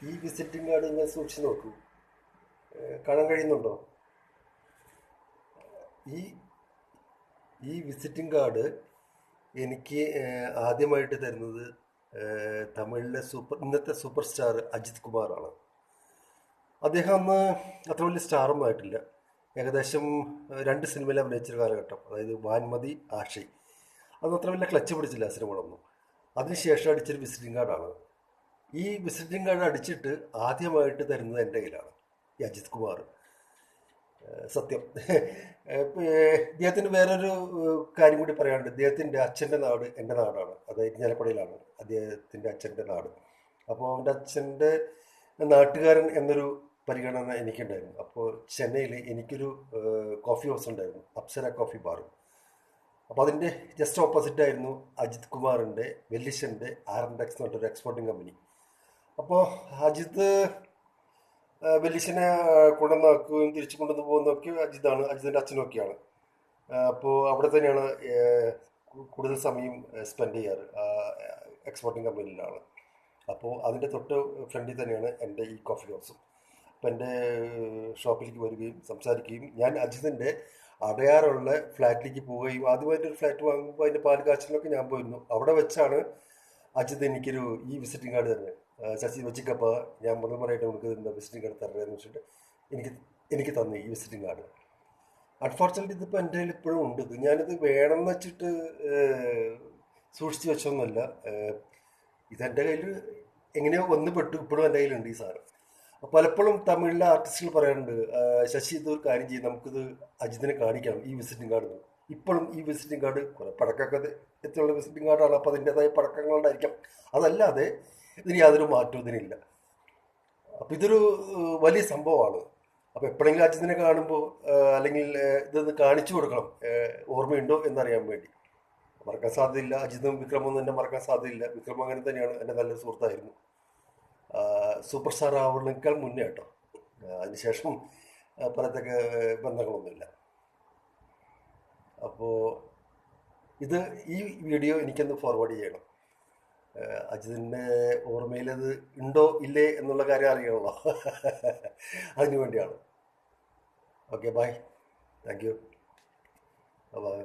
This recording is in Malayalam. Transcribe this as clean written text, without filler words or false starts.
ഈ വിസിറ്റിംഗ് കാർഡ് നിങ്ങൾ സൂക്ഷിച്ച് നോക്കൂ. കാണാൻ കഴിയുന്നുണ്ടോ? ഈ ഈ വിസിറ്റിംഗ് കാർഡ് എനിക്ക് ആദ്യമായിട്ട് തരുന്നത് തമിഴിലെ ഇന്നത്തെ സൂപ്പർ സ്റ്റാർ അജിത് കുമാറാണ്. അദ്ദേഹം അന്ന് അത്ര വലിയ സ്റ്റാറൊന്നും ആയിട്ടില്ല. ഏകദേശം 2 സിനിമയിൽ അഭിനയിച്ചൊരു കാലഘട്ടം, അതായത് വാൻമതി, ആഷി. അതൊന്നും അത്ര വലിയ ക്ലച്ച് പിടിച്ചില്ല ആ സിനിമകളൊന്നും. അതിനുശേഷം അടിച്ചൊരു വിസിറ്റിംഗ് കാർഡാണ്. ഈ വിസിറ്റിംഗ് കാർഡ് അടിച്ചിട്ട് ആദ്യമായിട്ട് തരുന്നത് എൻ്റെ കയ്യിലാണ് ഈ അജിത് കുമാർ. സത്യം. ഇദ്ദേഹത്തിന് വേറൊരു കാര്യം കൂടി പറയാനുണ്ട്. ഇദ്ദേഹത്തിൻ്റെ അച്ഛൻ്റെ നാട് എൻ്റെ നാടാണ്, അതായത് ഇരിഞ്ഞാലക്കുടയിലാണ് അദ്ദേഹത്തിൻ്റെ അച്ഛൻ്റെ നാട്. അപ്പോൾ അവൻ്റെ അച്ഛൻ്റെ നാട്ടുകാരൻ എന്നൊരു പരിഗണന എനിക്കുണ്ടായിരുന്നു. അപ്പോൾ ചെന്നൈയിൽ എനിക്കൊരു കോഫി ഹൗസ് ഉണ്ടായിരുന്നു, അപ്സര കോഫി ബാർ. അപ്പോൾ അതിൻ്റെ ജസ്റ്റ് ഓപ്പോസിറ്റ് ആയിരുന്നു അജിത് കുമാറിൻ്റെ വെല്ലിശൻ്റെ ആർഎൻഡെക്സ് എന്ന് പറഞ്ഞൊരു എക്സ്പോർട്ടിംഗ് കമ്പനി. അപ്പോൾ അജിത് വെല്ലിശനെ കൊണ്ടുവന്നാക്കുകയും തിരിച്ചു കൊണ്ടുവന്ന് പോകുന്നതൊക്കെ അജിതിൻ്റെ അച്ഛനൊക്കെയാണ്. അപ്പോൾ അവിടെ തന്നെയാണ് കൂടുതൽ സമയം സ്പെൻഡ് ചെയ്യാറ്, എക്സ്പോർട്ടിംഗ് കമ്പനിയിലാണ്. അപ്പോൾ അതിൻ്റെ തൊട്ട് ഫ്രണ്ടിൽ തന്നെയാണ് എൻ്റെ ഈ കോഫി ഹൗസും. അപ്പം എൻ്റെ ഷോപ്പിലേക്ക് വരികയും സംസാരിക്കുകയും ഞാൻ അജിതിൻ്റെ അടയാറുള്ള ഫ്ലാറ്റിലേക്ക് പോവുകയും, ആദ്യമായിട്ടൊരു ഫ്ലാറ്റ് വാങ്ങുമ്പോൾ അതിൻ്റെ പാല് കാച്ചിലൊക്കെ ഞാൻ പോയിരുന്നു. അവിടെ വെച്ചാണ് അജിത് എനിക്കൊരു ഈ വിസിറ്റിംഗ് കാർഡ് തന്നെ, ശശി വെച്ചിക്കപ്പ ഞാൻ മുതൽമറായിട്ട് നമുക്ക് ഇതിൻ്റെ വിസിറ്റിംഗ് കാർഡ് തരണമെന്ന് വെച്ചിട്ട് എനിക്ക് എനിക്ക് തന്നു ഈ വിസിറ്റിംഗ് കാർഡ്. അൺഫോർച്ചുനേറ്റ്ലി ഇതിപ്പോൾ എൻ്റെ കയ്യിൽ ഇപ്പോഴും ഉണ്ട്. ഇത് ഞാനിത് വേണമെന്ന് വെച്ചിട്ട് സൂക്ഷിച്ച് വെച്ചൊന്നുമല്ല. ഇതെൻ്റെ കയ്യിൽ എങ്ങനെയോ വന്ന് പെട്ടു, ഇപ്പോഴും എൻ്റെ കയ്യിലുണ്ട് ഈ സാധനം. പലപ്പോഴും തമിഴിലെ ആർട്ടിസ്റ്റുകൾ പറയാറുണ്ട്, ശശി ഇതൊരു കാര്യം ചെയ്യും, നമുക്കിത് അജിതിനെ കാണിക്കണം ഈ വിസിറ്റിംഗ് കാർഡ്. ഇപ്പോഴും ഈ വിസിറ്റിംഗ് കാർഡ് കുറെ പഴക്കമൊക്കെ എത്തിയുള്ള വിസിറ്റിംഗ് കാർഡാണ്, അപ്പോൾ അതിൻ്റെതായ പഴക്കങ്ങളുണ്ടായിരിക്കാം. അതല്ലാതെ ഇതിന് യാതൊരു മാറ്റവും ഇതിനില്ല. അപ്പം ഇതൊരു വലിയ സംഭവമാണ്. അപ്പോൾ എപ്പോഴെങ്കിലും അജിതിനെ കാണുമ്പോൾ അല്ലെങ്കിൽ ഇതൊന്ന് കാണിച്ചു കൊടുക്കണം, ഓർമ്മയുണ്ടോ എന്നറിയാൻ വേണ്ടി. മറക്കാൻ സാധ്യതയില്ല, അജിതും വിക്രമൊന്നും എന്നെ മറക്കാൻ സാധ്യതയില്ല. വിക്രം അങ്ങനെ തന്നെയാണ്, എൻ്റെ നല്ലൊരു സുഹൃത്തായിരുന്നു. സൂപ്പർ സ്റ്റാർ ആവുന്നതിനേക്കാൾ മുന്നേ കേട്ടോ. അതിനുശേഷം പറയത്തക്ക ബന്ധങ്ങളൊന്നുമില്ല. അപ്പോൾ ഈ വീഡിയോ എനിക്കൊന്ന് ഫോർവേഡ് ചെയ്യണം. അജിതിൻ്റെ ഓർമ്മയിൽ അത് ഉണ്ടോ ഇല്ലേ എന്നുള്ള കാര്യം അറിയണമല്ലോ. അതിനു വേണ്ടിയാണ്. Okay, bye. Thank you. By.